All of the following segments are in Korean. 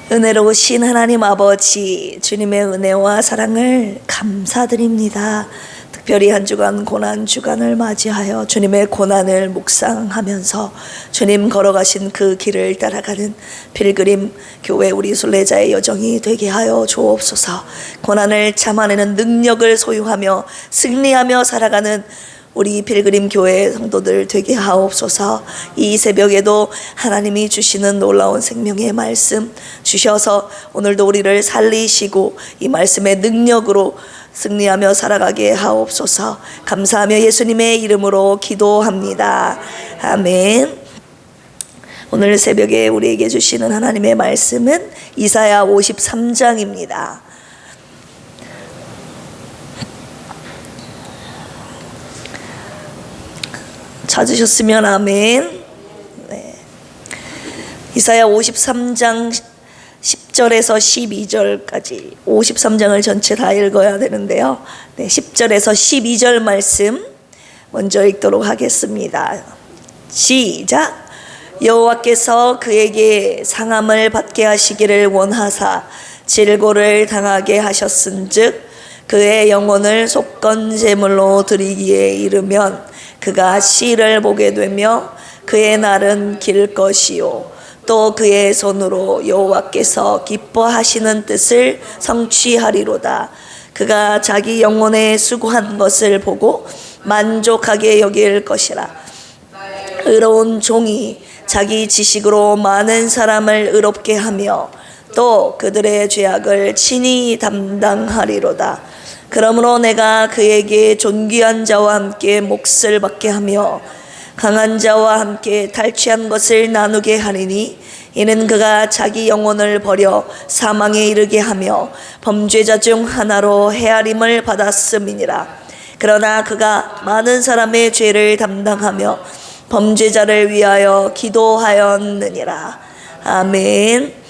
은혜로우신 하나님 아버지, 주님의 은혜와 사랑을 감사드립니다. 특별히 한 주간 고난 주간을 맞이하여 주님의 고난을 묵상하면서 주님 걸어가신 그 길을 따라가는 필그림 교회 우리 순례자의 여정이 되게 하여 주옵소서. 고난을 참아내는 능력을 소유하며 승리하며 살아가는 우리 필그림 교회 성도들 되게 하옵소서. 이 새벽에도 하나님이 주시는 놀라운 생명의 말씀 주셔서 오늘도 우리를 살리시고 이 말씀의 능력으로 승리하며 살아가게 하옵소서. 감사하며 예수님의 이름으로 기도합니다. 아멘. 오늘 새벽에 우리에게 주시는 하나님의 말씀은 이사야 53장입니다. 찾으셨으면 아멘. 네. 이사야 53장 10절에서 12절까지 53장을 전체 다 읽어야 되는데요. 네, 10절에서 12절 말씀 먼저 읽도록 하겠습니다. 시작. 여호와께서 그에게 상함을 받게 하시기를 원하사 질고를 당하게 하셨은즉 그의 영혼을 속건 제물로 드리기에 이르면 그가 시를 보게 되며 그의 날은 길 것이요 또 그의 손으로 여호와께서 기뻐하시는 뜻을 성취하리로다. 그가 자기 영혼에 수고한 것을 보고 만족하게 여길 것이라. 의로운 종이 자기 지식으로 많은 사람을 의롭게 하며 또 그들의 죄악을 친히 담당하리로다. 그러므로 내가 그에게 존귀한 자와 함께 몫을 받게 하며 강한 자와 함께 탈취한 것을 나누게 하리니 이는 그가 자기 영혼을 버려 사망에 이르게 하며 범죄자 중 하나로 헤아림을 받았음이니라. 그러나 그가 많은 사람의 죄를 담당하며 범죄자를 위하여 기도하였느니라. 아멘.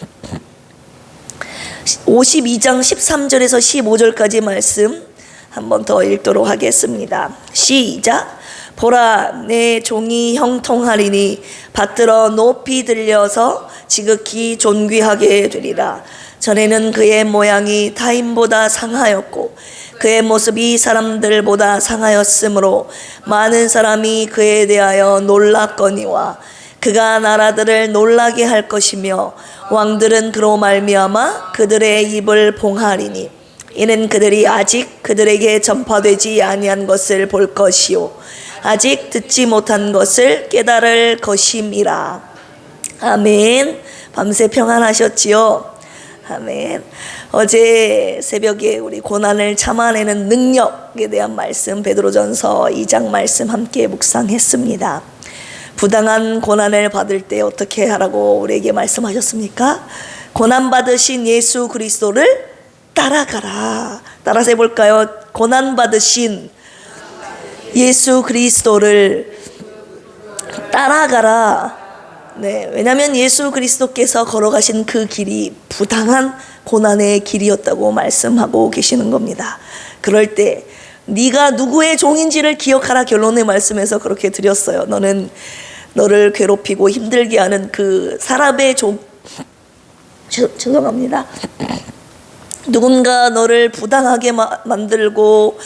52장 13절에서 15절까지 말씀 한 번 더 읽도록 하겠습니다. 시작. 보라, 내 종이 형통하리니 받들어 높이 들려서 지극히 존귀하게 되리라. 전에는 그의 모양이 타인보다 상하였고 그의 모습이 사람들보다 상하였으므로 많은 사람이 그에 대하여 놀랐거니와 그가 나라들을 놀라게 할 것이며 왕들은 그로 말미암아 그들의 입을 봉하리니 이는 그들이 아직 그들에게 전파되지 아니한 것을 볼 것이요 아직 듣지 못한 것을 깨달을 것임이라. 아멘. 밤새 평안하셨지요? 아멘. 어제 새벽에 우리 고난을 참아내는 능력에 대한 말씀 베드로전서 2장 말씀 함께 묵상했습니다. 부당한 고난을 받을 때 어떻게 하라고 우리에게 말씀하셨습니까? 고난받으신 예수 그리스도를 따라가라. 따라서 해볼까요? 고난받으신 예수 그리스도를 따라가라. 네, 왜냐하면 예수 그리스도께서 걸어가신 그 길이 부당한 고난의 길이었다고 말씀하고 계시는 겁니다. 그럴 때 네가 누구의 종인지를 기억하라 결론의 말씀에서 그렇게 드렸어요. 너는 너를 괴롭히고 힘들게 하는 그 사람의 죄송합니다. 누군가 너를 부당하게 만들고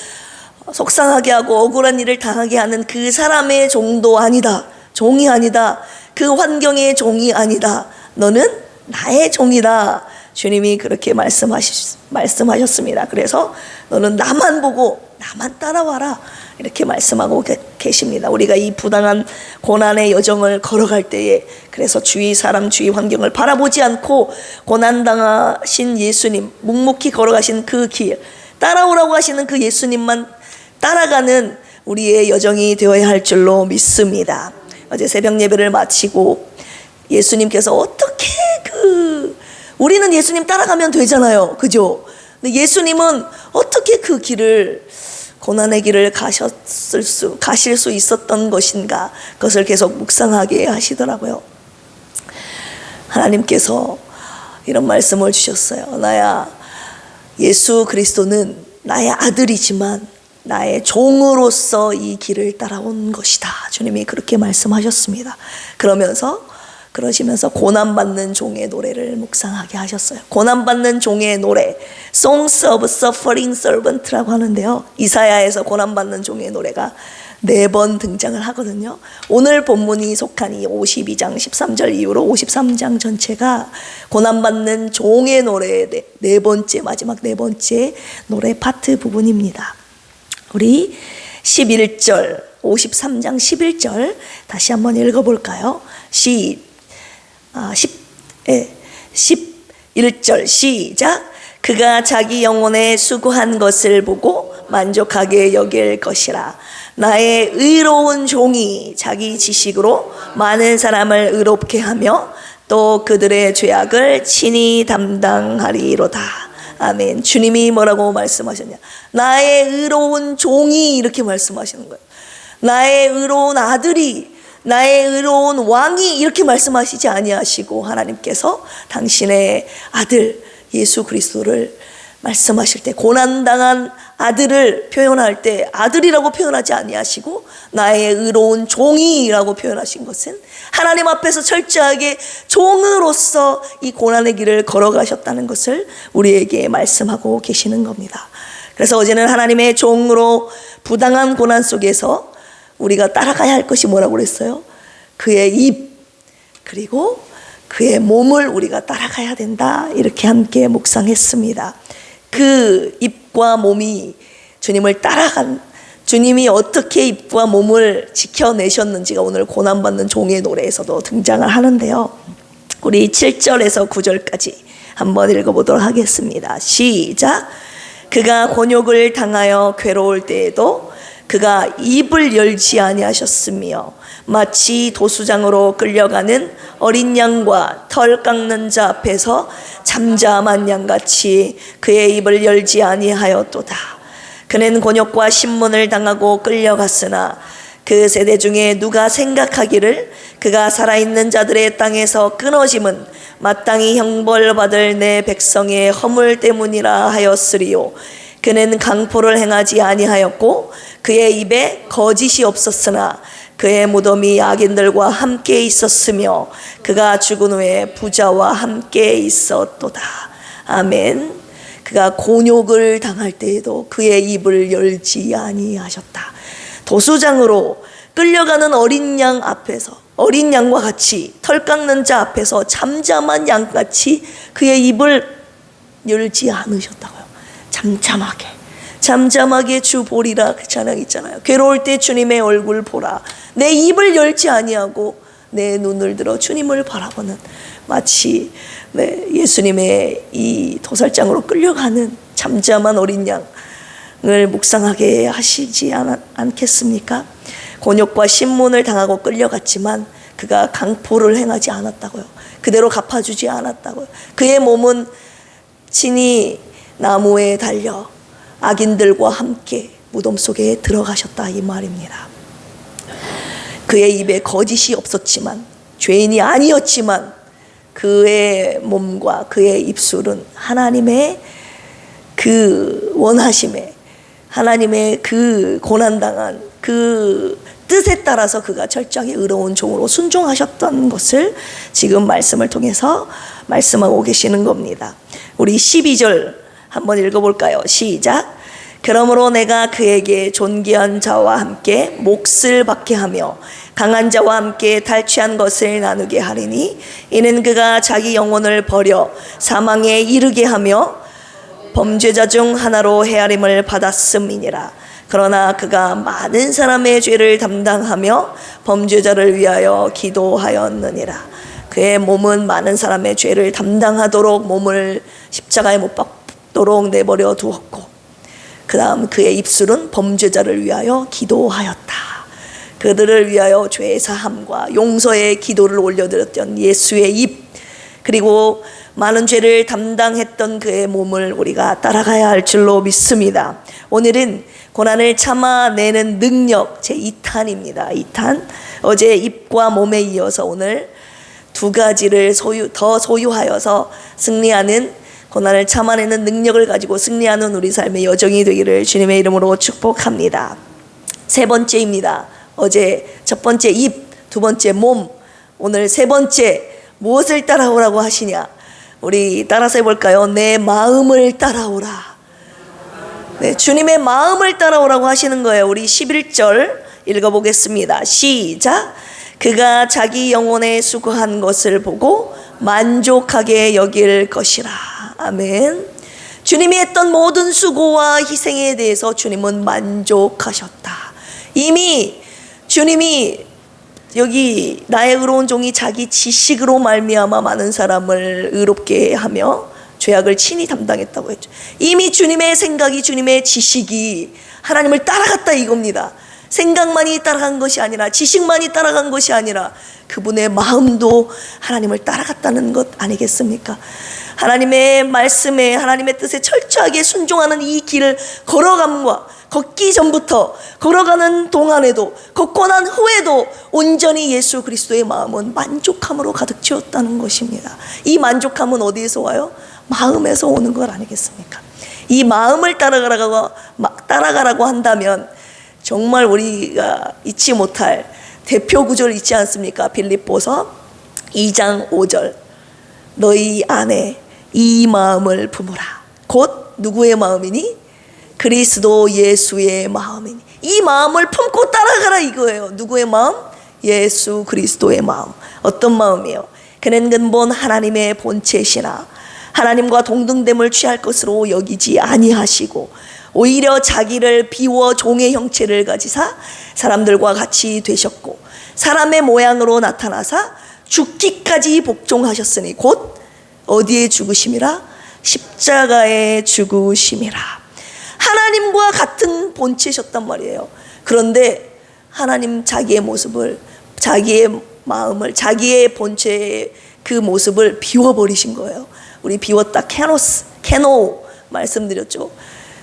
속상하게 하고 억울한 일을 당하게 하는 그 사람의 종도 아니다. 종이 아니다. 그 환경의 종이 아니다. 너는 나의 종이다. 주님이 그렇게 말씀하셨습니다. 그래서 너는 나만 보고 나만 따라와라. 이렇게 말씀하고 계십니다. 우리가 이 부당한 고난의 여정을 걸어갈 때에 그래서 주위 사람, 주위 환경을 바라보지 않고 고난당하신 예수님, 묵묵히 걸어가신 그 길, 따라오라고 하시는 그 예수님만 따라가는 우리의 여정이 되어야 할 줄로 믿습니다. 어제 새벽 예배를 마치고 예수님께서 어떻게 우리는 예수님 따라가면 되잖아요. 그죠? 근데 예수님은 어떻게 그 길을 고난의 길을 가실 수 있었던 것인가 그것을 계속 묵상하게 하시더라고요. 하나님께서 이런 말씀을 주셨어요. 나야 예수 그리스도는 나의 아들이지만 나의 종으로서 이 길을 따라온 것이다. 주님이 그렇게 말씀하셨습니다. 그러면서 그러시면서 고난받는 종의 노래를 묵상하게 하셨어요. 고난받는 종의 노래, Songs of Suffering Servant라고 하는데요. 이사야에서 고난받는 종의 노래가 4번 등장을 하거든요. 오늘 본문이 속한 이 52장 13절 이후로 53장 전체가 고난받는 종의 노래의 네 번째, 마지막 4번째 노래 파트 부분입니다. 우리 11절, 53장 11절 다시 한번 읽어볼까요? 11절 시작. 그가 자기 영혼에 수고한 것을 보고 만족하게 여길 것이라. 나의 의로운 종이 자기 지식으로 많은 사람을 의롭게 하며 또 그들의 죄악을 친히 담당하리로다. 아멘. 주님이 뭐라고 말씀하셨냐? 나의 의로운 종이 이렇게 말씀하시는 거예요. 나의 의로운 아들이, 나의 의로운 왕이 이렇게 말씀하시지 아니하시고 하나님께서 당신의 아들 예수 그리스도를 말씀하실 때 고난당한 아들을 표현할 때 아들이라고 표현하지 아니하시고 나의 의로운 종이라고 표현하신 것은 하나님 앞에서 철저하게 종으로서 이 고난의 길을 걸어가셨다는 것을 우리에게 말씀하고 계시는 겁니다. 그래서 어제는 하나님의 종으로 부당한 고난 속에서 우리가 따라가야 할 것이 뭐라고 그랬어요? 그의 입 그리고 그의 몸을 우리가 따라가야 된다. 이렇게 함께 묵상했습니다. 그 입과 몸이 주님을 따라간, 주님이 어떻게 입과 몸을 지켜내셨는지가 오늘 고난받는 종의 노래에서도 등장을 하는데요. 우리 7절에서 9절까지 한번 읽어보도록 하겠습니다. 시작. 그가 곤욕을 당하여 괴로울 때에도 그가 입을 열지 아니하셨으며 마치 도수장으로 끌려가는 어린 양과 털 깎는 자 앞에서 잠잠한 양같이 그의 입을 열지 아니하였도다. 그는 곤욕과 신문을 당하고 끌려갔으나 그 세대 중에 누가 생각하기를 그가 살아있는 자들의 땅에서 끊어짐은 마땅히 형벌받을 내 백성의 허물 때문이라 하였으리요. 그는 강포를 행하지 아니하였고 그의 입에 거짓이 없었으나 그의 무덤이 악인들과 함께 있었으며 그가 죽은 후에 부자와 함께 있었도다. 아멘. 그가 곤욕을 당할 때에도 그의 입을 열지 아니하셨다. 도수장으로 끌려가는 어린 양 앞에서, 어린 양과 같이 털 깎는 자 앞에서 잠잠한 양같이 그의 입을 열지 않으셨다고요. 잠잠하게 주 보리라 그 찬양 있잖아요. 괴로울 때 주님의 얼굴 보라. 내 입을 열지 아니하고 내 눈을 들어 주님을 바라보는, 마치 예수님의 이 도살장으로 끌려가는 잠잠한 어린 양을 묵상하게 하시지 않겠습니까? 곤욕과 신문을 당하고 끌려갔지만 그가 강포를 행하지 않았다고요. 그대로 갚아주지 않았다고요. 그의 몸은 친히 나무에 달려 악인들과 함께 무덤 속에 들어가셨다 이 말입니다. 그의 입에 거짓이 없었지만, 죄인이 아니었지만 그의 몸과 그의 입술은 하나님의 그 원하심에, 하나님의 그 고난당한 그 뜻에 따라서 그가 철저하게 의로운 종으로 순종하셨던 것을 지금 말씀을 통해서 말씀하고 계시는 겁니다. 우리 12절 한번 읽어볼까요? 시작. 그러므로 내가 그에게 존귀한 자와 함께 몫을 받게 하며 강한 자와 함께 탈취한 것을 나누게 하리니 이는 그가 자기 영혼을 버려 사망에 이르게 하며 범죄자 중 하나로 헤아림을 받았음이니라. 그러나 그가 많은 사람의 죄를 담당하며 범죄자를 위하여 기도하였느니라. 그의 몸은 많은 사람의 죄를 담당하도록 몸을 십자가에 못 박도록 내버려 두었고, 그 다음 그의 입술은 범죄자를 위하여 기도하였다. 그들을 위하여 죄 사함과 용서의 기도를 올려드렸던 예수의 입, 그리고 많은 죄를 담당했던 그의 몸을 우리가 따라가야 할 줄로 믿습니다. 오늘은 고난을 참아내는 능력 제2탄입니다. 2탄. 어제 입과 몸에 이어서 오늘 두 가지를 더 소유하여서 승리하는, 고난을 참아내는 능력을 가지고 승리하는 우리 삶의 여정이 되기를 주님의 이름으로 축복합니다. 세 번째입니다. 어제 첫 번째 입, 두 번째 몸, 오늘 세 번째, 무엇을 따라오라고 하시냐? 우리 따라서 해볼까요? 내 마음을 따라오라. 네, 주님의 마음을 따라오라고 하시는 거예요. 우리 11절 읽어보겠습니다. 시작. 그가 자기 영혼에 수고한 것을 보고 만족하게 여길 것이라. 아멘. 주님이 했던 모든 수고와 희생에 대해서 주님은 만족하셨다. 이미 주님이 여기 나의 의로운 종이 자기 지식으로 말미암아 많은 사람을 의롭게 하며 죄악을 친히 담당했다고 했죠. 이미 주님의 생각이, 주님의 지식이 하나님을 따라갔다 이겁니다. 생각만이 따라간 것이 아니라, 지식만이 따라간 것이 아니라 그분의 마음도 하나님을 따라갔다는 것 아니겠습니까? 하나님의 말씀에, 하나님의 뜻에 철저하게 순종하는 이 길을 걸어감과 걷기 전부터, 걸어가는 동안에도, 걷고 난 후에도 온전히 예수 그리스도의 마음은 만족함으로 가득 채웠다는 것입니다. 이 만족함은 어디에서 와요? 마음에서 오는 것 아니겠습니까? 이 마음을 따라가라고 한다면 정말 우리가 잊지 못할 대표 구절 있지 않습니까? 빌립보서 2장 5절. 너희 안에 이 마음을 품으라. 곧 누구의 마음이니? 그리스도 예수의 마음이니. 이 마음을 품고 따라가라 이거예요. 누구의 마음? 예수 그리스도의 마음. 어떤 마음이에요? 그는 근본 하나님의 본체시나 하나님과 동등됨을 취할 것으로 여기지 아니하시고 오히려 자기를 비워 종의 형체를 가지사 사람들과 같이 되셨고 사람의 모양으로 나타나사 죽기까지 복종하셨으니 곧 어디에 죽으심이라? 십자가에 죽으심이라. 하나님과 같은 본체셨단 말이에요. 그런데 하나님 자기의 모습을, 자기의 마음을, 자기의 본체의 그 모습을 비워버리신 거예요. 우리 비웠다 케노 말씀드렸죠.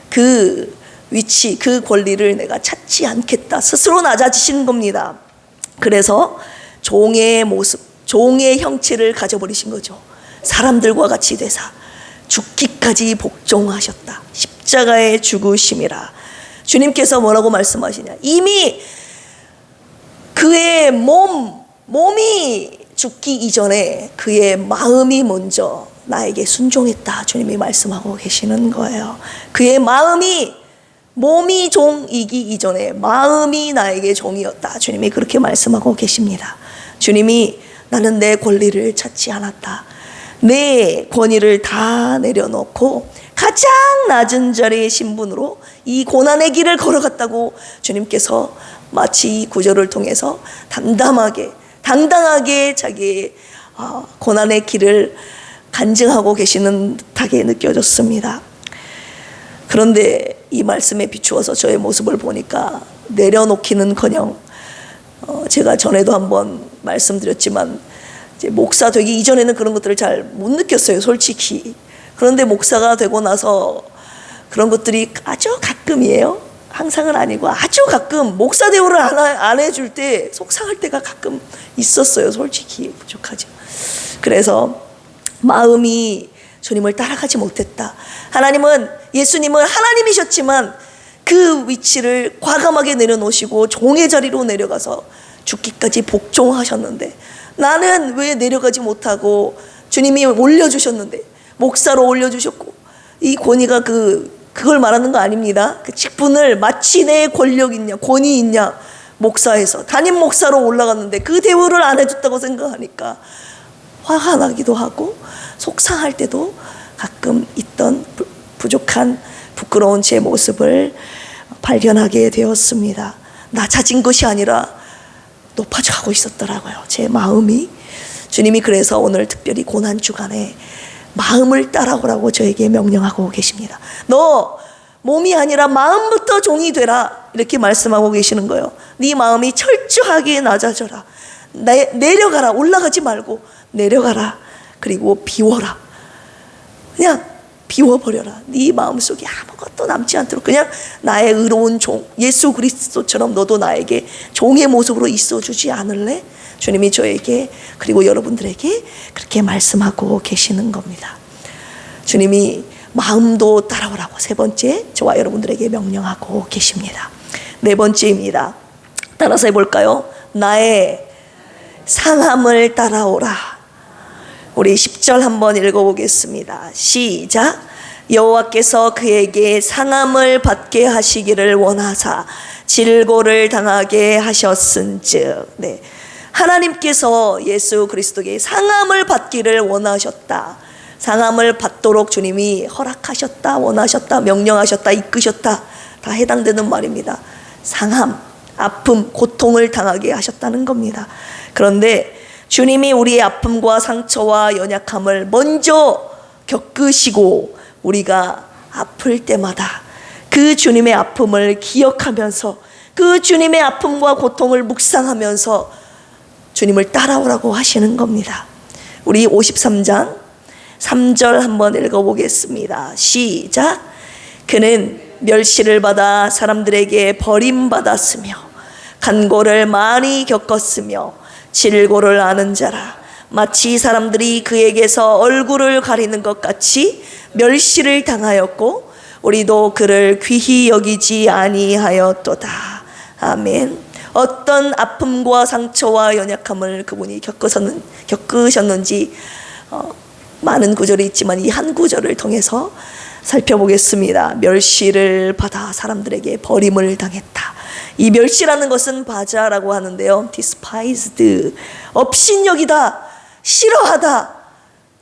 그 위치, 그 권리를 내가 찾지 않겠다. 스스로 낮아지신 겁니다. 그래서 종의 모습, 종의 형체를 가져버리신 거죠. 사람들과 같이 되사 죽기까지 복종하셨다. 십자가에 죽으심이라. 주님께서 뭐라고 말씀하시냐? 이미 그의 몸이 죽기 이전에 그의 마음이 먼저 나에게 순종했다. 주님이 말씀하고 계시는 거예요. 그의 몸이 종이기 이전에 마음이 나에게 종이었다. 주님이 그렇게 말씀하고 계십니다. 주님이 나는 내 권리를 찾지 않았다. 내 권위를 다 내려놓고 가장 낮은 자리의 신분으로 이 고난의 길을 걸어갔다고 주님께서 마치 이 구절을 통해서 당당하게 자기의 고난의 길을 간증하고 계시는 듯하게 느껴졌습니다. 그런데 이 말씀에 비추어서 저의 모습을 보니까 내려놓기는커녕 제가 전에도 한번 말씀드렸지만 이제 목사 되기 이전에는 그런 것들을 잘 못 느꼈어요, 솔직히. 그런데 목사가 되고 나서 그런 것들이 아주 가끔이에요. 항상은 아니고 아주 가끔 목사 대우를 안 해줄 때 속상할 때가 가끔 있었어요. 솔직히 부족하죠. 그래서 마음이 주님을 따라가지 못했다. 예수님은 하나님이셨지만 그 위치를 과감하게 내려놓으시고 종의 자리로 내려가서 죽기까지 복종하셨는데 나는 왜 내려가지 못하고 주님이 올려주셨는데 목사로 올려주셨고 이 권위가 그걸 말하는 거 아닙니다. 그 직분을 마치 내 권력 있냐 권위 있냐 목사에서 담임 목사로 올라갔는데 그 대우를 안 해줬다고 생각하니까 화가 나기도 하고 속상할 때도 가끔 있던 부족한 부끄러운 제 모습을 발견하게 되었습니다. 낮아진 것이 아니라 높아져 가고 있었더라고요. 제 마음이. 주님이 그래서 오늘 특별히 고난 주간에 마음을 따라오라고 저에게 명령하고 계십니다. 너 몸이 아니라 마음부터 종이 되라 이렇게 말씀하고 계시는 거예요. 네 마음이 철저하게 낮아져라. 내려가라. 올라가지 말고 내려가라. 그리고 비워라. 그냥 비워버려라. 네 마음속에 아무것도 남지 않도록 그냥 나의 의로운 종 예수 그리스도처럼 너도 나에게 종의 모습으로 있어주지 않을래? 주님이 저에게 그리고 여러분들에게 그렇게 말씀하고 계시는 겁니다. 주님이 마음도 따라오라고 세 번째 저와 여러분들에게 명령하고 계십니다. 네 번째입니다. 따라서 해볼까요? 나의 상함을 따라오라. 우리 10절 한번 읽어보겠습니다. 시작. 여호와께서 그에게 상함을 받게 하시기를 원하사 질고를 당하게 하셨은즉. 네. 하나님께서 예수 그리스도에게 상함을 받기를 원하셨다. 상함을 받도록 주님이 허락하셨다, 원하셨다, 명령하셨다, 이끄셨다. 다 해당되는 말입니다. 상함, 아픔, 고통을 당하게 하셨다는 겁니다. 그런데 주님이 우리의 아픔과 상처와 연약함을 먼저 겪으시고 우리가 아플 때마다 그 주님의 아픔을 기억하면서 그 주님의 아픔과 고통을 묵상하면서 주님을 따라오라고 하시는 겁니다. 우리 53장 3절 한번 읽어보겠습니다. 시작. 그는 멸시를 받아 사람들에게 버림받았으며 간고를 많이 겪었으며 질고를 아는 자라. 마치 사람들이 그에게서 얼굴을 가리는 것 같이 멸시를 당하였고 우리도 그를 귀히 여기지 아니하였도다. 아멘. 어떤 아픔과 상처와 연약함을 그분이 겪으셨는지 많은 구절이 있지만 이 한 구절을 통해서 살펴보겠습니다. 멸시를 받아 사람들에게 버림을 당했다. 이 멸시라는 것은 바자라고 하는데요. despised, 업신여기다, 싫어하다,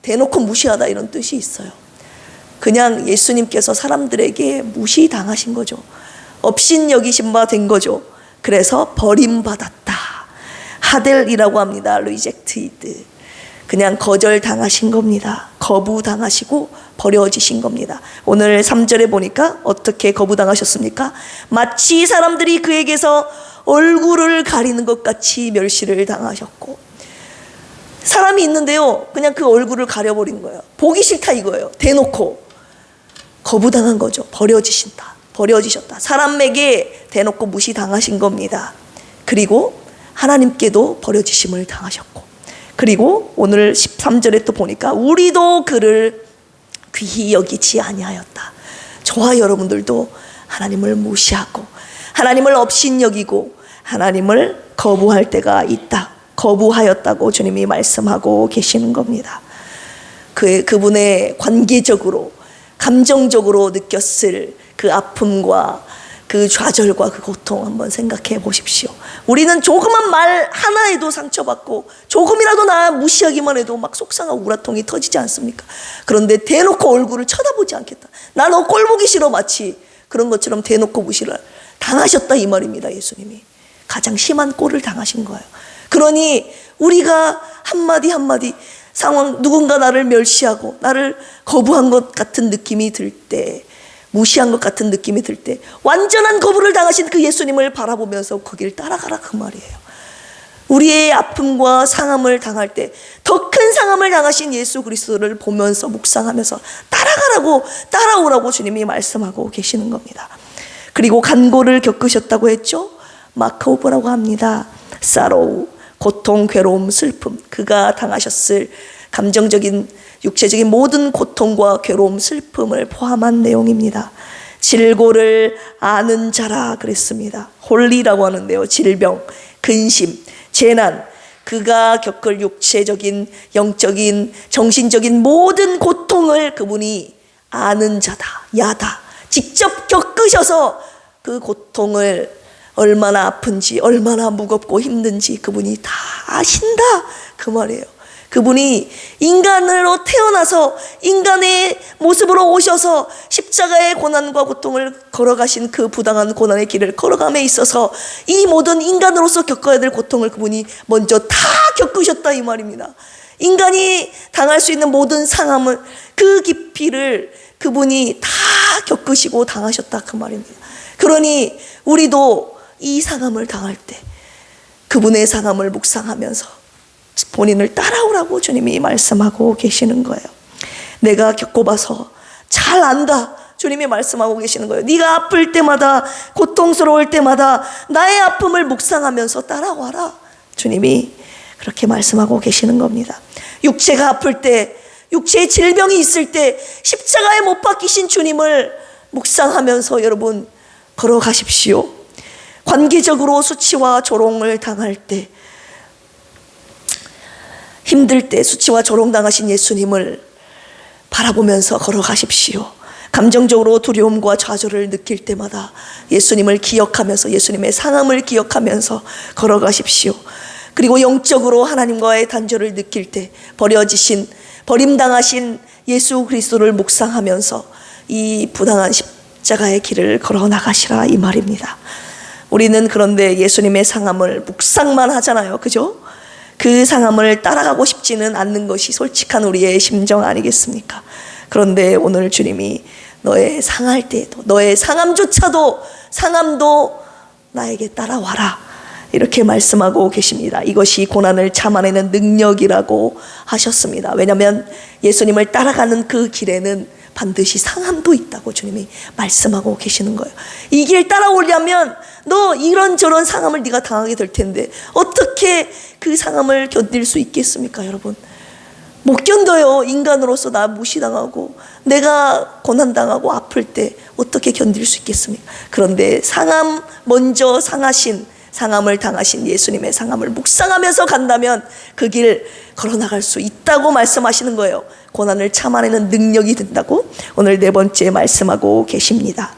대놓고 무시하다 이런 뜻이 있어요. 그냥 예수님께서 사람들에게 무시당하신 거죠. 업신여기신 바 된 거죠. 그래서 버림받았다. 하델이라고 합니다. rejected. 그냥 거절당하신 겁니다. 거부당하시고 버려지신 겁니다. 오늘 3절에 보니까 어떻게 거부당하셨습니까? 마치 사람들이 그에게서 얼굴을 가리는 것 같이 멸시를 당하셨고, 사람이 있는데요 그냥 그 얼굴을 가려버린 거예요. 보기 싫다 이거예요. 대놓고 거부당한 거죠. 버려지셨다. 사람에게 대놓고 무시당하신 겁니다. 그리고 하나님께도 버려지심을 당하셨고, 그리고 오늘 13절에 또 보니까 우리도 그를 귀히 여기지 아니하였다. 저와 여러분들도 하나님을 무시하고 하나님을 업신여기고 하나님을 거부할 때가 있다. 거부하였다고 주님이 말씀하고 계시는 겁니다. 그분의 관계적으로 감정적으로 느꼈을 그 아픔과 그 좌절과 그 고통 한번 생각해 보십시오. 우리는 조그만 말 하나에도 상처받고 조금이라도 나 무시하기만 해도 막 속상하고 우라통이 터지지 않습니까? 그런데 대놓고 얼굴을 쳐다보지 않겠다. 나 너 꼴 보기 싫어. 마치 그런 것처럼 대놓고 무시를 당하셨다 이 말입니다. 예수님이 가장 심한 꼴을 당하신 거예요. 그러니 우리가 한마디 상황, 누군가 나를 멸시하고 나를 거부한 것 같은 느낌이 들 때, 무시한 것 같은 느낌이 들 때 완전한 거부를 당하신 그 예수님을 바라보면서 거기를 따라가라 그 말이에요. 우리의 아픔과 상함을 당할 때 더 큰 상함을 당하신 예수 그리스도를 보면서 묵상하면서 따라오라고 주님이 말씀하고 계시는 겁니다. 그리고 간고를 겪으셨다고 했죠. 마크오브라고 합니다. sorrow, 고통, 괴로움, 슬픔, 그가 당하셨을 감정적인 육체적인 모든 고통과 괴로움, 슬픔을 포함한 내용입니다. 질고를 아는 자라 그랬습니다. 홀리라고 하는데요. 질병, 근심, 재난, 그가 겪을 육체적인, 영적인, 정신적인 모든 고통을 그분이 아는 자다, 야다. 직접 겪으셔서 그 고통을 얼마나 아픈지, 얼마나 무겁고 힘든지 그분이 다 아신다 그 말이에요. 그분이 인간으로 태어나서 인간의 모습으로 오셔서 십자가의 고난과 고통을 걸어가신 그 부당한 고난의 길을 걸어감에 있어서 이 모든 인간으로서 겪어야 될 고통을 그분이 먼저 다 겪으셨다 이 말입니다. 인간이 당할 수 있는 모든 상함을, 그 깊이를 그분이 다 겪으시고 당하셨다 그 말입니다. 그러니 우리도 이 상함을 당할 때 그분의 상함을 묵상하면서 본인을 따라오라고 주님이 말씀하고 계시는 거예요. 내가 겪어봐서 잘 안다 주님이 말씀하고 계시는 거예요. 네가 아플 때마다, 고통스러울 때마다 나의 아픔을 묵상하면서 따라와라 주님이 그렇게 말씀하고 계시는 겁니다. 육체가 아플 때, 육체의 질병이 있을 때 십자가에 못 박히신 주님을 묵상하면서 여러분 걸어가십시오. 관계적으로 수치와 조롱을 당할 때 힘들 때 수치와 조롱당하신 예수님을 바라보면서 걸어가십시오. 감정적으로 두려움과 좌절을 느낄 때마다 예수님을 기억하면서 예수님의 상함을 기억하면서 걸어가십시오. 그리고 영적으로 하나님과의 단절을 느낄 때 버림당하신 예수 그리스도를 묵상하면서 이 부당한 십자가의 길을 걸어 나가시라, 이 말입니다. 우리는 그런데 예수님의 상함을 묵상만 하잖아요. 그죠? 그 상함을 따라가고 싶지는 않는 것이 솔직한 우리의 심정 아니겠습니까? 그런데 오늘 주님이 너의 상할 때에도, 너의 상함도 나에게 따라와라, 이렇게 말씀하고 계십니다. 이것이 고난을 참아내는 능력이라고 하셨습니다. 왜냐하면 예수님을 따라가는 그 길에는 반드시 상함도 있다고 주님이 말씀하고 계시는 거예요. 이 길 따라오려면 너 이런저런 상함을 네가 당하게 될 텐데 어떻게 그 상함을 견딜 수 있겠습니까, 여러분? 못 견뎌요. 인간으로서 나 무시당하고 내가 고난당하고 아플 때 어떻게 견딜 수 있겠습니까? 그런데 상함 먼저 상함을 당하신 예수님의 상함을 묵상하면서 간다면 그 길 걸어나갈 수 있다고 말씀하시는 거예요. 고난을 참아내는 능력이 된다고 오늘 네 번째 말씀하고 계십니다.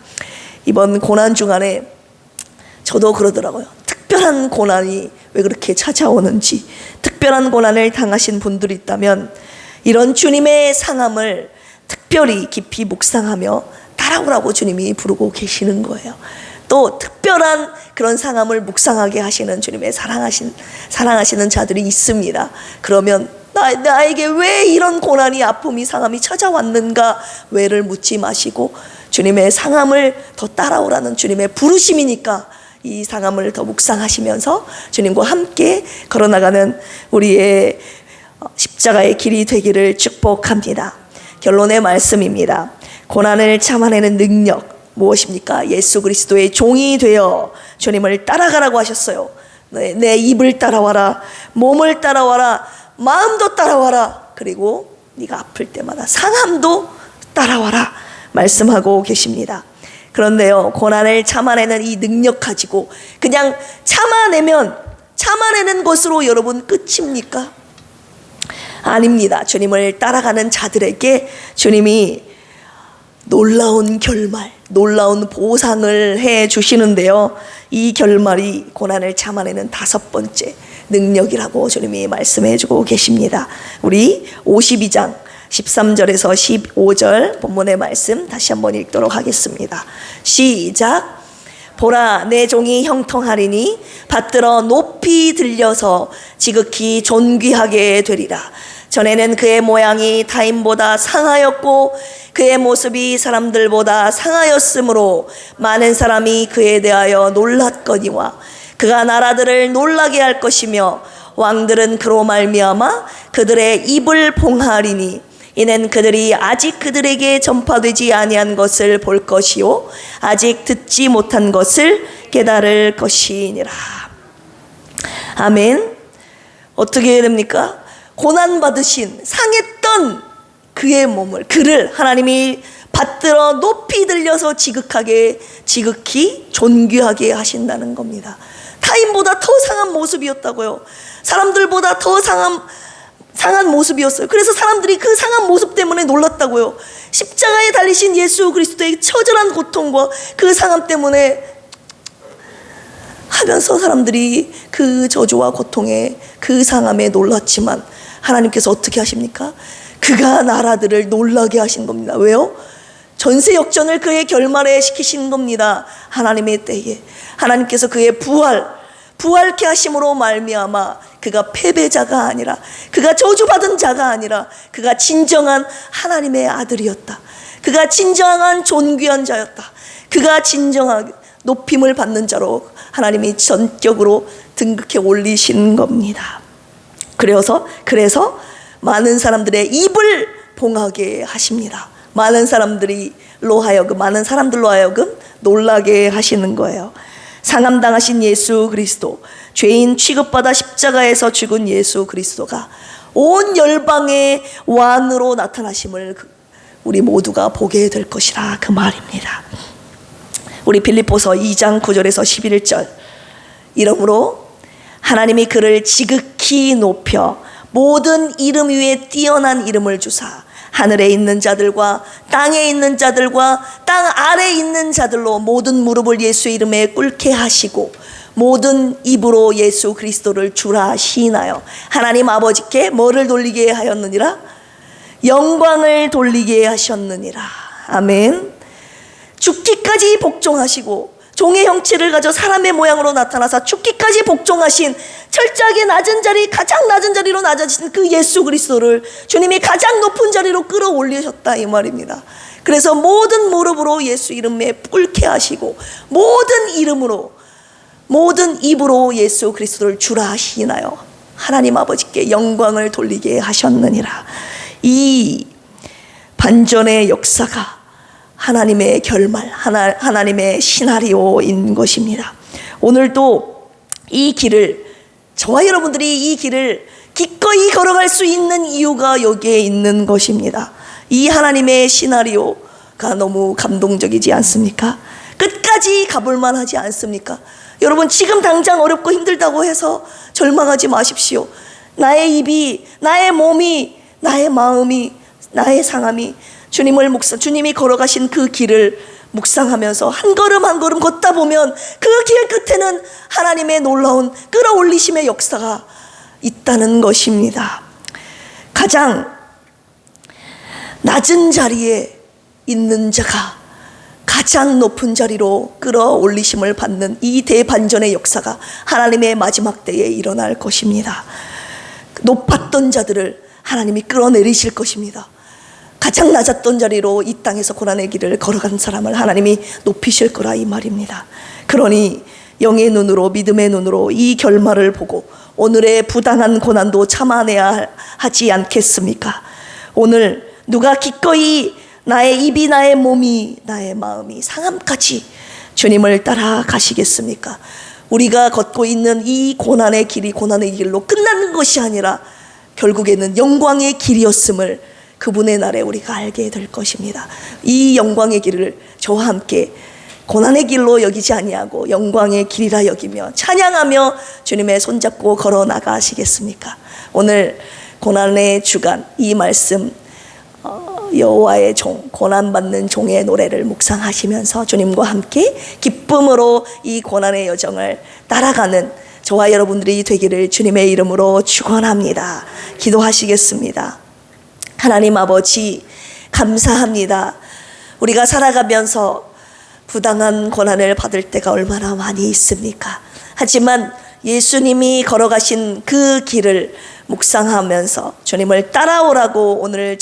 이번 고난 중간에 저도 그러더라고요. 특별한 고난이 왜 그렇게 찾아오는지, 특별한 고난을 당하신 분들이 있다면 이런 주님의 상함을 특별히 깊이 묵상하며 따라오라고 주님이 부르고 계시는 거예요. 또 특별한 그런 상함을 묵상하게 하시는 주님의 사랑하시는 자들이 있습니다. 그러면 나에게 왜 이런 고난이, 아픔이, 상함이 찾아왔는가 왜를 묻지 마시고 주님의 상함을 더 따라오라는 주님의 부르심이니까 이 상함을 더 묵상하시면서 주님과 함께 걸어나가는 우리의 십자가의 길이 되기를 축복합니다. 결론의 말씀입니다. 고난을 참아내는 능력 무엇입니까? 예수 그리스도의 종이 되어 주님을 따라가라고 하셨어요. 내 입을 따라와라, 몸을 따라와라, 마음도 따라와라, 그리고 네가 아플 때마다 상함도 따라와라 말씀하고 계십니다. 그런데요, 고난을 참아내는 이 능력 가지고 그냥 참아내는 것으로 여러분 끝입니까? 아닙니다. 주님을 따라가는 자들에게 주님이 놀라운 결말, 놀라운 보상을 해 주시는데요, 이 결말이 고난을 참아내는 다섯 번째 능력이라고 주님이 말씀해 주고 계십니다. 우리 52장 13절에서 15절 본문의 말씀 다시 한번 읽도록 하겠습니다. 시작. 보라, 내 종이 형통하리니 받들어 높이 들려서 지극히 존귀하게 되리라. 전에는 그의 모양이 타인보다 상하였고 그의 모습이 사람들보다 상하였으므로 많은 사람이 그에 대하여 놀랐거니와 그가 나라들을 놀라게 할 것이며 왕들은 그로 말미암아 그들의 입을 봉하리니 이는 그들이 아직 그들에게 전파되지 아니한 것을 볼 것이요 아직 듣지 못한 것을 깨달을 것이니라. 아멘. 어떻게 해야 됩니까? 고난받으신 상했던 그를 하나님이 받들어 높이 들려서 지극히 존귀하게 하신다는 겁니다. 타인보다 더 상한 모습이었다고요. 사람들보다 더 상한 모습이었어요. 그래서 사람들이 그 상한 모습 때문에 놀랐다고요. 십자가에 달리신 예수 그리스도의 처절한 고통과 그 상함 때문에 하면서 사람들이 그 저주와 고통에 그 상함에 놀랐지만 하나님께서 어떻게 하십니까? 그가 나라들을 놀라게 하신 겁니다. 왜요? 전세 역전을 그의 결말에 시키신 겁니다. 하나님의 때에 하나님께서 그의 부활케 하심으로 말미암아 그가 패배자가 아니라, 그가 저주받은 자가 아니라 그가 진정한 하나님의 아들이었다. 그가 진정한 존귀한 자였다. 그가 진정한 높임을 받는 자로 하나님이 전격으로 등극해 올리신 겁니다. 그래서 많은 사람들의 입을 봉하게 하십니다. 많은 사람들로 하여금 놀라게 하시는 거예요. 상함당하신 예수 그리스도, 죄인 취급받아 십자가에서 죽은 예수 그리스도가 온 열방의 왕으로 나타나심을 우리 모두가 보게 될 것이라, 그 말입니다. 우리 빌립보서 2장 9절에서 11절, 이러므로 하나님이 그를 지극히 높여 모든 이름 위에 뛰어난 이름을 주사 하늘에 있는 자들과 땅에 있는 자들과 땅 아래에 있는 자들로 모든 무릎을 예수의 이름에 꿇게 하시고 모든 입으로 예수 그리스도를 주라 시인하여 하나님 아버지께 뭐를 돌리게 하였느니라? 영광을 돌리게 하셨느니라. 아멘. 죽기까지 복종하시고 종의 형체를 가져 사람의 모양으로 나타나사 죽기까지 복종하신 철저하게 낮은 자리, 가장 낮은 자리로 낮아진 그 예수 그리스도를 주님이 가장 높은 자리로 끌어올리셨다 이 말입니다. 그래서 모든 무릎으로 예수 이름에 꿇게 하시고 모든 이름으로 모든 입으로 예수 그리스도를 주라 하시나요? 하나님 아버지께 영광을 돌리게 하셨느니라. 이 반전의 역사가 하나님의 결말, 하나님의 시나리오인 것입니다. 오늘도 이 길을, 저와 여러분들이 이 길을 기꺼이 걸어갈 수 있는 이유가 여기에 있는 것입니다. 이 하나님의 시나리오가 너무 감동적이지 않습니까? 끝까지 가볼만 하지 않습니까? 여러분, 지금 당장 어렵고 힘들다고 해서 절망하지 마십시오. 나의 입이, 나의 몸이, 나의 마음이, 나의 상함이 주님이 걸어가신 그 길을 묵상하면서 한 걸음 한 걸음 걷다 보면 그 길 끝에는 하나님의 놀라운 끌어올리심의 역사가 있다는 것입니다. 가장 낮은 자리에 있는 자가 가장 높은 자리로 끌어올리심을 받는 이 대반전의 역사가 하나님의 마지막 때에 일어날 것입니다. 높았던 자들을 하나님이 끌어내리실 것입니다. 가장 낮았던 자리로 이 땅에서 고난의 길을 걸어간 사람을 하나님이 높이실 거라 이 말입니다. 그러니 영의 눈으로, 믿음의 눈으로 이 결말을 보고 오늘의 부당한 고난도 참아내야 하지 않겠습니까? 오늘 누가 기꺼이 나의 입이, 나의 몸이, 나의 마음이, 상함까지 주님을 따라가시겠습니까? 우리가 걷고 있는 이 고난의 길이 고난의 길로 끝나는 것이 아니라 결국에는 영광의 길이었음을 그분의 날에 우리가 알게 될 것입니다. 이 영광의 길을 저와 함께 고난의 길로 여기지 아니하고 영광의 길이라 여기며 찬양하며 주님의 손잡고 걸어 나가시겠습니까? 오늘 고난의 주간 이 말씀 여호와의 종, 고난받는 종의 노래를 묵상하시면서 주님과 함께 기쁨으로 이 고난의 여정을 따라가는 저와 여러분들이 되기를 주님의 이름으로 축원합니다. 기도하시겠습니다. 하나님 아버지, 감사합니다. 우리가 살아가면서 부당한 고난을 받을 때가 얼마나 많이 있습니까? 하지만 예수님이 걸어가신 그 길을 묵상하면서 주님을 따라오라고 오늘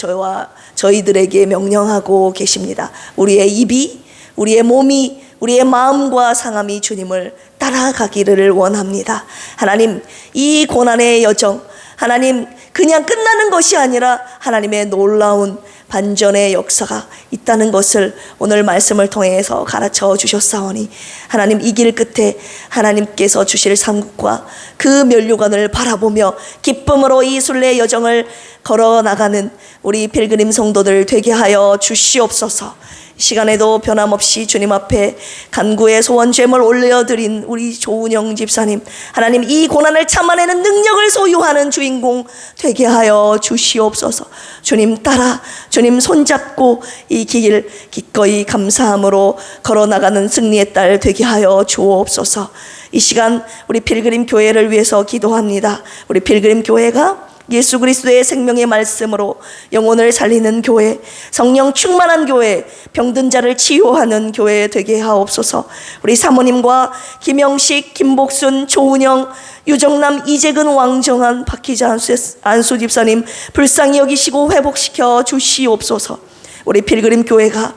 저희들에게 명령하고 계십니다. 우리의 입이, 우리의 몸이, 우리의 마음과 상함이 주님을 따라가기를 원합니다. 하나님, 이 고난의 여정, 하나님, 그냥 끝나는 것이 아니라 하나님의 놀라운 반전의 역사가 있다는 것을 오늘 말씀을 통해서 가르쳐 주셨사오니 하나님, 이 길 끝에 하나님께서 주실 상급과 그 면류관을 바라보며 기쁨으로 이 순례 여정을 걸어나가는 우리 필그림 성도들 되게 하여 주시옵소서. 시간에도 변함없이 주님 앞에 간구의 소원 제물 올려드린 우리 조은영 집사님, 하나님, 이 고난을 참아내는 능력을 소유하는 주인공 되게 하여 주시옵소서. 주님 따라 주님 손잡고 이 길 기꺼이 감사함으로 걸어나가는 승리의 딸 되게 하여 주옵소서. 이 시간 우리 필그림 교회를 위해서 기도합니다. 우리 필그림 교회가 예수 그리스도의 생명의 말씀으로 영혼을 살리는 교회, 성령 충만한 교회, 병든 자를 치유하는 교회 되게 하옵소서. 우리 사모님과 김영식, 김복순, 조은영, 유정남, 이재근, 왕정한, 박희자, 안수 집사님 불쌍히 여기시고 회복시켜 주시옵소서. 우리 필그림 교회가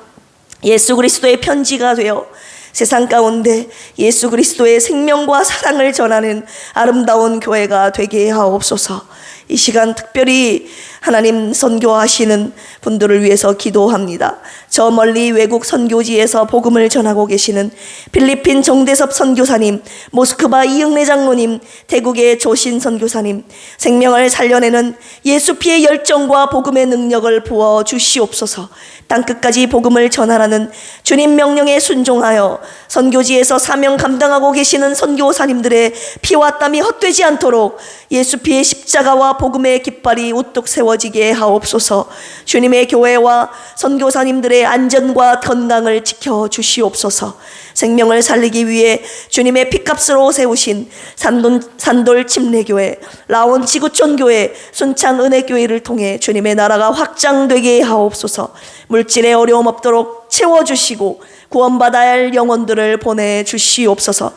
예수 그리스도의 편지가 되어 세상 가운데 예수 그리스도의 생명과 사랑을 전하는 아름다운 교회가 되게 하옵소서. 이 시간 특별히 하나님, 선교하시는 분들을 위해서 기도합니다. 저 멀리 외국 선교지에서 복음을 전하고 계시는 필리핀 정대섭 선교사님, 모스크바 이응래 장로님, 태국의 조신 선교사님, 생명을 살려내는 예수 피의 열정과 복음의 능력을 부어 주시옵소서. 땅끝까지 복음을 전하라는 주님 명령에 순종하여 선교지에서 사명 감당하고 계시는 선교사님들의 피와 땀이 헛되지 않도록 예수 피의 십자가와 복음의 깃발이 우뚝 세워지게 하옵소서. 주님의 교회와 선교사님들의 안전과 건강을 지켜 주시옵소서. 생명을 살리기 위해 주님의 피값으로 세우신 산돌 침례교회, 라온 지구촌교회, 순창 은혜교회를 통해 주님의 나라가 확장되게 하옵소서. 물질의 어려움 없도록 채워주시고 구원받아야 할 영혼들을 보내주시옵소서.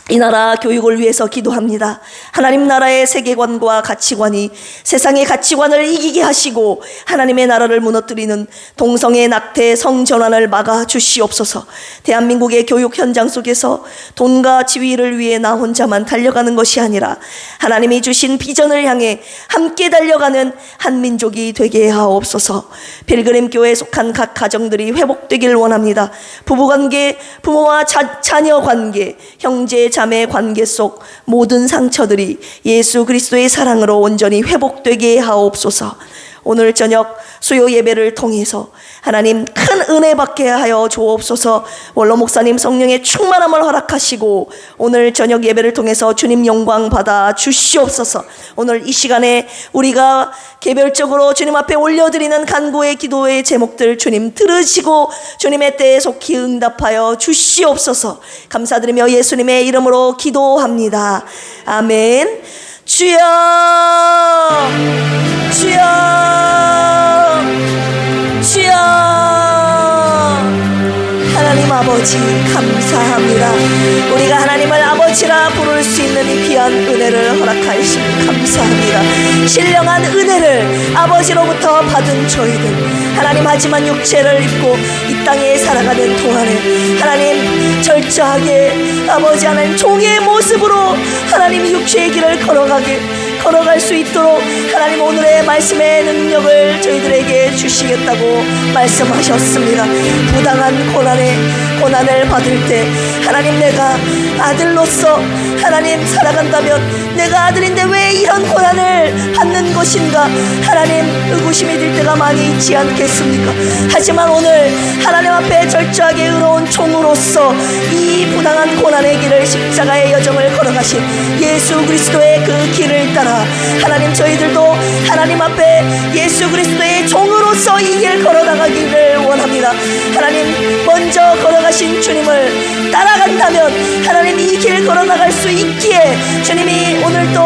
이 나라 교육을 위해서 기도합니다. 하나님 나라의 세계관과 가치관이 세상의 가치관을 이기게 하시고 하나님의 나라를 무너뜨리는 동성애 낙태 성전환을 막아 주시옵소서. 대한민국의 교육 현장 속에서 돈과 지위를 위해 나 혼자만 달려가는 것이 아니라 하나님이 주신 비전을 향해 함께 달려가는 한 민족이 되게 하옵소서. 필그림 교회에 속한 각 가정들이 회복되길 원합니다. 부부관계, 부모와 자녀 관계, 형제 자매 관계 속 모든 상처들이 예수 그리스도의 사랑으로 온전히 회복되게 하옵소서. 오늘 저녁 수요 예배를 통해서 하나님 큰 은혜 받게 하여 주옵소서. 원로 목사님 성령의 충만함을 허락하시고 오늘 저녁 예배를 통해서 주님 영광 받아 주시옵소서. 오늘 이 시간에 우리가 개별적으로 주님 앞에 올려드리는 간구의 기도의 제목들 주님 들으시고 주님의 때에 속히 응답하여 주시옵소서. 감사드리며 예수님의 이름으로 기도합니다. 아멘. 주여, 주여, 주여. 하나님 아버지 감사합니다. 우리가 하나님을 아버지라 부를 수 있는 이 귀한 은혜를 허락하시니 감사합니다. 신령한 은혜를 아버지로부터 받은 저희들 하나님, 하지만 육체를 입고 이 땅에 살아가는 동안에 하나님 철저하게 아버지 하나님 종의 모습으로 하나님 육체의 길을 걸어갈 수 있도록 하나님 오늘의 말씀의 능력을 저희들에게 주시겠다고 말씀하셨습니다. 부당한 고난을 받을 때 하나님, 내가 아들로서 하나님 살아간다면 내가 아들인데 왜 이런 고난을 받는 것인가 하나님 의구심이 들 때가 많이 있지 않겠습니까? 하지만 오늘 하나님 앞에 절저하게 의로운 종으로서 이 부당한 고난의 길을, 십자가의 여정을 걸어가신 예수 그리스도의 그 길을 따라 하나님, 저희들도 하나님 앞에 예수 그리스도의 종으로서 이 길 걸어나가기를 원합니다. 하나님, 먼저 걸어가신 주님을 따라간다면 하나님 이 길 걸어나갈 수 있기에 주님이 오늘도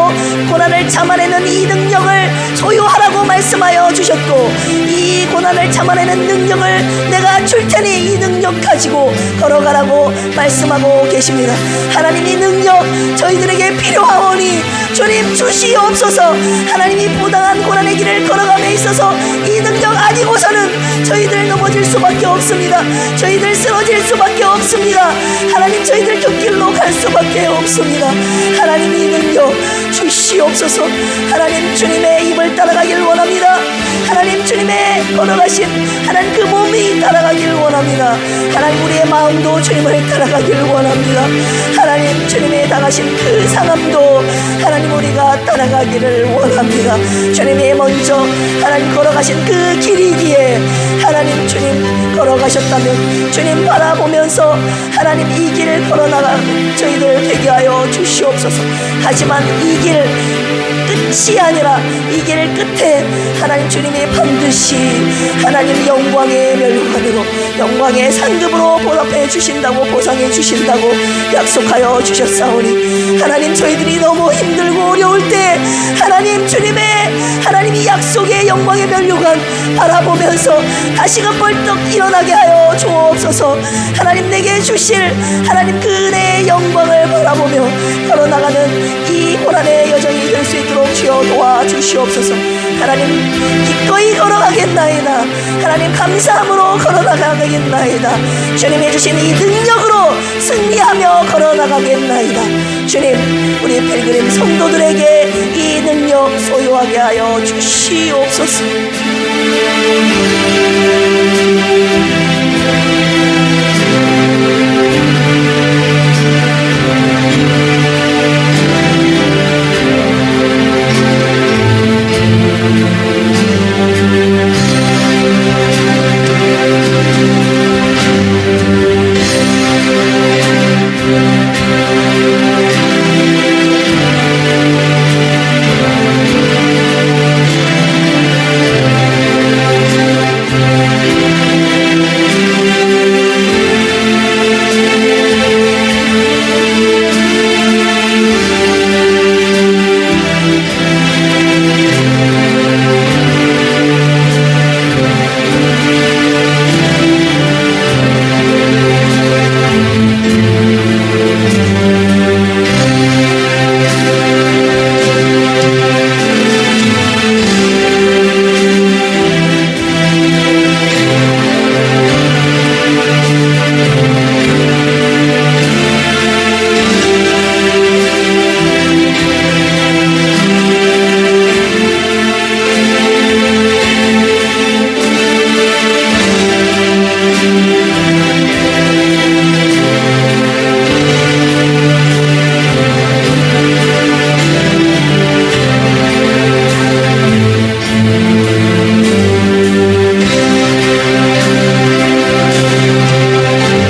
고난을 참아내는 이 능력을 소유하라고 말씀하여 주셨고, 이 고난을 참아내는 능력을 내가 줄 테니 이 능력 가지고 걸어가라고 말씀하고 계십니다. 하나님, 이 능력 저희들에게 필요하오니 주님 주시옵소서. 하나님이 부당한 고난의 길을 걸어감에 있어서 이 능력 아니고서는 저희들 넘어질 수밖에 없습니다. 저희들 쓰러질 수밖에 없습니다. 하나님, 저희들 그 길로 갈 수밖에 없습니다. 하나님, 이 능력 주시옵소서. 하나님, 주님의 입을 따라가길 원합니다. 하나님, 주님의 걸어가신 하나님 그 몸이 따라가길 원합니다. 하나님, 우리의 마음도 주님을 따라가길 원합니다. 하나님, 주님의 당하신 그 상함도 하나님 우리가 따라가기를 원합니다. 주님이 먼저 하나님 걸어가신 그 길이기에 하나님, 주님 걸어가셨다면 주님 바라보면서 하나님 이 길을 걸어나가 저희들 되게 하여 주시옵소서. 하지만 이 길 끝이 아니라 이 길 끝에 하나님, 주님이 반드시 하나님 영광의 멸관으로, 영광의 상급으로 보답해 주신다고, 보상해 주신다고 약속하여 주셨사오니 하나님, 저희들이 너무 힘들고 어려울 때 하나님, 주님의 하나님 이 약속의 영광의 멸류관 바라보면서 다시금 벌떡 일어나게 하여 주옵소서. 하나님, 내게 주실 하나님 그 은혜의 영광을 바라보며 걸어나가는 이 고난의 여정이 될 수 있도록 주여 도와주시옵소서. 하나님, 기꺼이 걸어가겠나이다. 걸어나가겠나이다. 하나님 감사함으로 걸어나가겠나이다. 주님이 주신 이 능력으로 승리하며 걸어나가겠나이다. 주님, 우리 필그림 성도들에게 이 능력 소유하게 하여 주시옵소서.